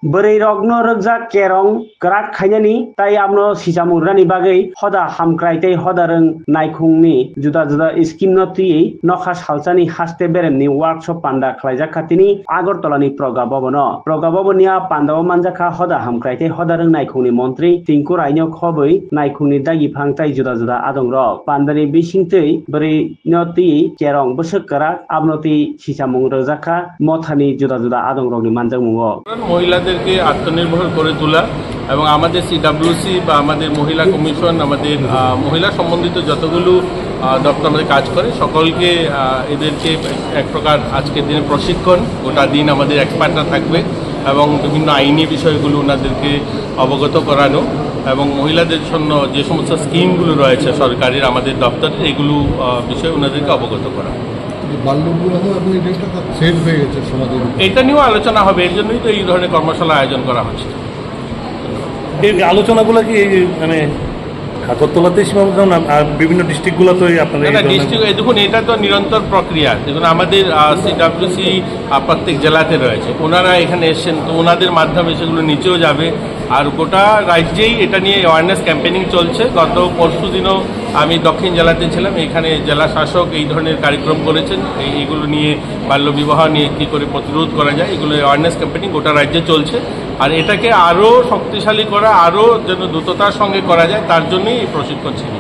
बोरै रग्न रगजा केरं गरात खायनानि ताई आमनो सिसामुरानि बागै हदा हामक्राइतै हदारों नायखुंनि जुदा जुदा स्किम न तुयै नखा सालसानि हास्ते बेरेमनि वर्कशॉप पान्डा खलाइजाक खातिनि आगरतलानि प्रगा भवनिया पान्डाव मानजाखा हदा हामक्राइतै हदारों नायखुंनि मन्त्री टिंकु रायनो खबै नायखुंनि दागि फांताई जुदा जुदा आदं रक पान्डानि बिसिंतै बोरै न तुयै केरं बसक गरात आमनो ति सिसामुं रजाखा मथानि जुदा जुदा आदं रकनि मानजामुङो মহিলাদেরকে আত্মনির্ভর করে তোলা এবং আমাদের সিডব্লিউসি বা আমাদের মহিলা কমিশন আমাদের মহিলা সম্বন্ধিত যতগুলো দপ্তর আমাদের কাজ করে সকলকে এদেরকে এক প্রকার আজকের দিনে প্রশিক্ষণ গোটা দিন আমাদের এক্সপার্টরা থাকবে এবং বিভিন্ন আইনি বিষয়গুলো ওনাদেরকে অবগত করানো এবং মহিলাদের জন্য যে সমস্ত স্কিমগুলো রয়েছে সরকারের আমাদের দপ্তরের এগুলো বিষয়ে ওনাদেরকে অবগত করা। এটা নিয়েও আলোচনা হবে, এর জন্যই তো এই ধরনের কর্মশালা আয়োজন করা হচ্ছে। এই আলোচনাগুলো কি মানে আগরতলাতে সীমাবদ্ধ না আর বিভিন্ন ডিস্ট্রিক্টগুলোতে আপনারা? ডিস্ট্রিক্ট দেখুন, এটা তো নিরন্তর প্রক্রিয়া। দেখুন আমাদের সিডব্লিউসি প্রত্যেক জেলাতে রয়েছে, ওনারা এখানে এসছেন, তো ওনাদের মাধ্যমে সেগুলো নিচেও যাবে। আর গোটা রাজ্যেই এটা নিয়ে অ্যাওয়ারনেস ক্যাম্পেনিং চলছে। গত পরশু দিনও আমি দক্ষিণ জেলাতে ছিলাম, এখানে জেলা শাসক এই ধরনের কার্যক্রম করেছেন। এইগুলো নিয়ে বাল্যবিবাহ নিয়ে কী করে প্রতিরোধ করা যায়, এগুলো অ্যাওয়ারনেস ক্যাম্পেনিং গোটা রাজ্যে চলছে। আর এটাকে আরও শক্তিশালী করা, আরও যেন দ্রুততার সঙ্গে করা যায়, তার জন্যই এই প্রশিক্ষণ ছিল।